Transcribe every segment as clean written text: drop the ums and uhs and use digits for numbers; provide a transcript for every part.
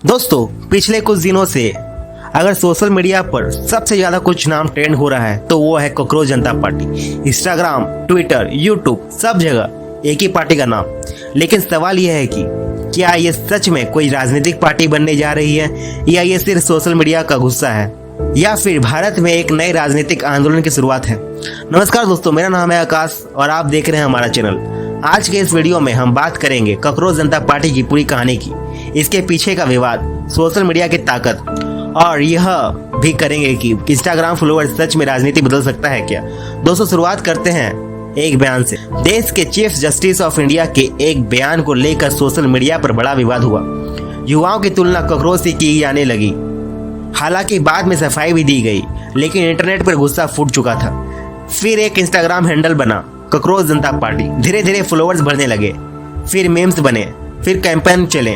दोस्तों, पिछले कुछ दिनों से अगर सोशल मीडिया पर सबसे ज्यादा कुछ नाम ट्रेंड हो रहा है तो वो है कॉकरोच जनता पार्टी। इंस्टाग्राम, ट्विटर, यूट्यूब, सब जगह एक ही पार्टी का नाम। लेकिन सवाल यह है कि क्या ये सच में कोई राजनीतिक पार्टी बनने जा रही है या ये सिर्फ सोशल मीडिया का गुस्सा है या फिर भारत में एक नए राजनीतिक आंदोलन की शुरुआत है। नमस्कार दोस्तों, मेरा नाम है आकाश और आप देख रहे हैं हमारा चैनल। आज के इस वीडियो में हम बात करेंगे कॉकरोच जनता पार्टी की पूरी कहानी की, इसके पीछे का विवाद, सोशल मीडिया की ताकत और यह भी करेंगे कि इंस्टाग्राम फॉलोअर सच में राजनीति बदल सकता है क्या। दोस्तों, शुरुआत करते हैं एक बयान से। देश के चीफ जस्टिस ऑफ इंडिया के एक बयान को लेकर सोशल मीडिया पर बड़ा विवाद हुआ। युवाओं की तुलना कॉकरोच से की जाने लगी। हालांकि बाद में सफाई भी दी गई, लेकिन इंटरनेट पर गुस्सा फूट चुका था। फिर एक इंस्टाग्राम हैंडल बना कॉकरोच जनता पार्टी। धीरे धीरे फॉलोअर्स बढ़ने लगे, फिर मीम्स बने, फिर कैंपेन चले।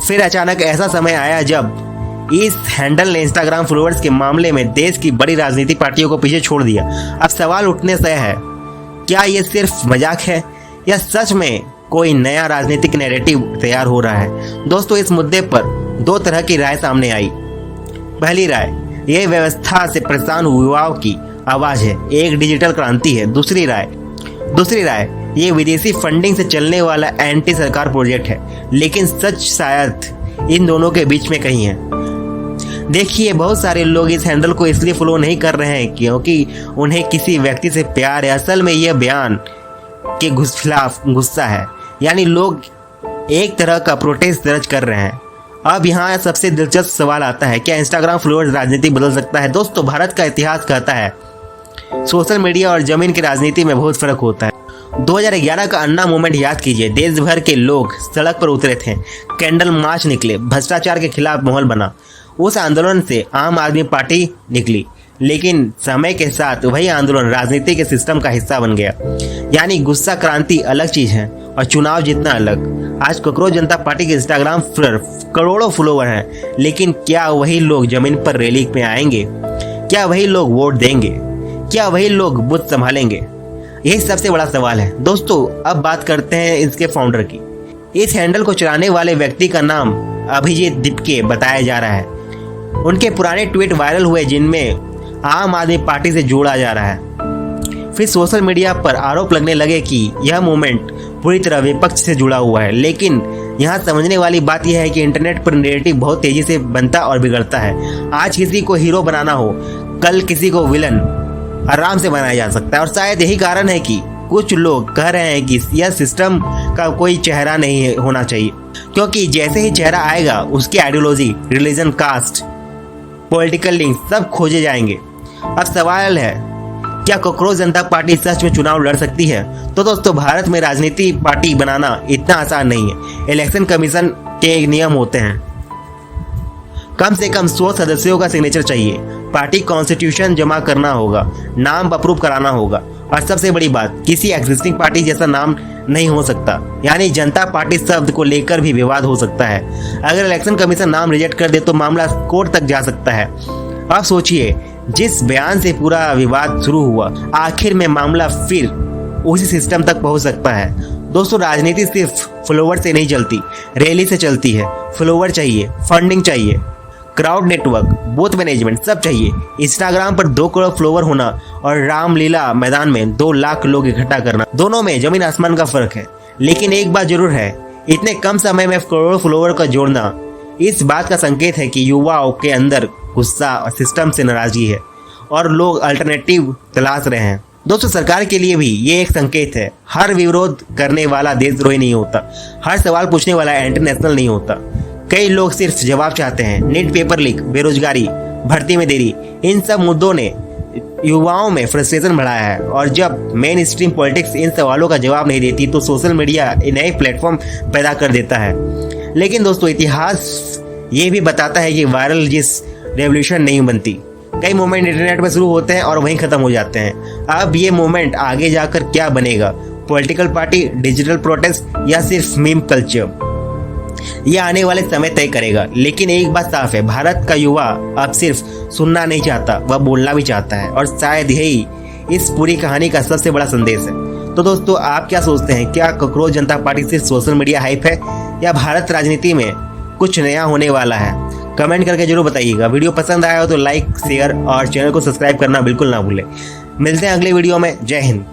फिर अचानक ऐसा समय आया जब इस हैंडल ने इंस्टाग्राम फॉलोअर्स के मामले में देश की बड़ी राजनीतिक पार्टियों को पीछे छोड़ दिया। अब सवाल उठने से है, क्या ये सिर्फ मजाक है या सच में कोई नया राजनीतिक नैरेटिव तैयार हो रहा है। दोस्तों, इस मुद्दे पर दो तरह की राय सामने आई। पहली राय, ये व्यवस्था से परेशान युवाओं की आवाज है, एक डिजिटल क्रांति है। दूसरी राय, ये विदेशी फंडिंग से चलने वाला एंटी सरकार प्रोजेक्ट है। लेकिन सच शायद इन दोनों के बीच में कहीं है। देखिए, बहुत सारे लोग इस हैंडल को इसलिए फॉलो नहीं कर रहे हैं क्योंकि उन्हें किसी व्यक्ति से प्यार है। असल में यह बयान के खिलाफ गुस्सा है, यानी लोग एक तरह का प्रोटेस्ट दर्ज कर रहे हैं। अब यहाँ सबसे दिलचस्प सवाल आता है, क्या इंस्टाग्राम फॉलोअर्स राजनीति बदल सकता है। दोस्तों, भारत का इतिहास कहता है सोशल मीडिया और जमीन की राजनीति में बहुत फर्क होता है। 2011 का अन्ना मूवमेंट याद कीजिए। देश भर के लोग सड़क पर उतरे थे, कैंडल मार्च निकले, भ्रष्टाचार के खिलाफ माहौल बना। उस आंदोलन से आम आदमी पार्टी निकली, लेकिन समय के साथ वही आंदोलन राजनीति के सिस्टम का हिस्सा बन गया। यानी गुस्सा क्रांति अलग चीज है और चुनाव जितना अलग। आज कॉकरोच जनता पार्टी के इंस्टाग्राम पर करोड़ों फॉलोवर हैं, लेकिन क्या वही लोग जमीन पर रैली में आएंगे? क्या वही लोग वोट देंगे? क्या वही लोग बूथ संभालेंगे? यही सबसे बड़ा सवाल है। दोस्तों, अब बात करते हैं इसके फाउंडर की। इस हैंडल को चलाने वाले व्यक्ति का नाम अभिजीत दीपके बताया जा रहा है। उनके पुराने ट्वीट वायरल हुए जिनमें आम आदमी पार्टी से जोड़ा जा रहा है। फिर सोशल मीडिया पर आरोप लगने लगे कि यह मूवमेंट पूरी तरह विपक्ष से जुड़ा हुआ है। लेकिन यहाँ समझने वाली बात यह है कि इंटरनेट पर नैरेटिव बहुत तेजी से बनता और बिगड़ता है। आज किसी को हीरो बनाना हो, कल किसी को विलन आराम से बनाया जा सकता है। और शायद यही कारण है कि कुछ लोग कह रहे हैं कि यह सिस्टम का कोई चेहरा नहीं होना चाहिए, क्योंकि जैसे ही चेहरा आएगा उसकी ideology, religion, caste, political link सब खोजे जाएंगे। अब सवाल है, क्या कॉकरोच जनता पार्टी सच में चुनाव लड़ सकती है? तो दोस्तों, भारत में राजनीति पार्टी बनाना इतना आसान नहीं है। इलेक्शन कमीशन के एक नियम होते हैं, कम से कम 100 सदस्यों का सिग्नेचर चाहिए। पार्टी कॉन्स्टिट्यूशन जमा करना होगा, नाम अप्रूव कराना होगा और सबसे बड़ी बात, किसी एग्जिस्टिंग पार्टी जैसा नाम नहीं हो सकता। यानी जनता पार्टी शब्द को लेकर भी विवाद हो सकता है। अगर इलेक्शन कमीशन नाम रिजेक्ट कर दे तो मामला कोर्ट तक जा सकता है। अब सोचिए, जिस बयान से पूरा विवाद शुरू हुआ, आखिर में मामला फिर उसी सिस्टम तक पहुंच सकता है। दोस्तों, राजनीति सिर्फ फॉलोवर से नहीं चलती, रैली से चलती है। फॉलोवर चाहिए, फंडिंग चाहिए, क्राउड नेटवर्क, बूथ मैनेजमेंट सब चाहिए। इंस्टाग्राम पर 2 करोड़ फॉलोवर होना और रामलीला मैदान में 2 लाख लोग इकट्ठा करना, दोनों में जमीन आसमान का फर्क है। लेकिन एक बात जरूर है, इतने कम समय में करोड़ों फॉलोवर का जोड़ना इस बात का संकेत है कि युवाओं के अंदर गुस्सा और सिस्टम से नाराजगी है और लोग अल्टरनेटिव तलाश रहे हैं। दोस्तों, सरकार के लिए भी ये एक संकेत है। हर विरोध करने वाला देशद्रोही नहीं होता, हर सवाल पूछने वाला इंटरनेशनल नहीं होता। कई लोग सिर्फ जवाब चाहते हैं। नीट पेपर लीक, बेरोजगारी, भर्ती में देरी, इन सब मुद्दों ने युवाओं में फ्रस्ट्रेशन बढ़ाया है। और जब मेन स्ट्रीम पॉलिटिक्स इन सवालों का जवाब नहीं देती तो सोशल मीडिया नए प्लेटफॉर्म पैदा कर देता है। लेकिन दोस्तों, इतिहास ये भी बताता है कि वायरल जिस रेवोल्यूशन नहीं बनती। कई मूवमेंट इंटरनेट पर शुरू होते हैं और वहीं खत्म हो जाते हैं। अब ये मूवमेंट आगे जाकर क्या बनेगा? पॉलिटिकल पार्टी, डिजिटल प्रोटेस्ट या सिर्फ मीम कल्चर? ये आने वाले समय तय करेगा। लेकिन एक बात साफ है, भारत का युवा अब सिर्फ सुनना नहीं चाहता, वह बोलना भी चाहता है। और शायद यही इस पूरी कहानी का सबसे बड़ा संदेश है। तो दोस्तों, आप क्या सोचते हैं? क्या कॉकरोच जनता पार्टी सिर्फ सोशल मीडिया हाइप है या भारत राजनीति में कुछ नया होने वाला है। कमेंट करके जरूर बताइएगा। वीडियो पसंद आया हो तो लाइक शेयर और चैनल को सब्सक्राइब करना बिल्कुल ना भूलें। मिलते हैं अगले वीडियो में। जय हिंद।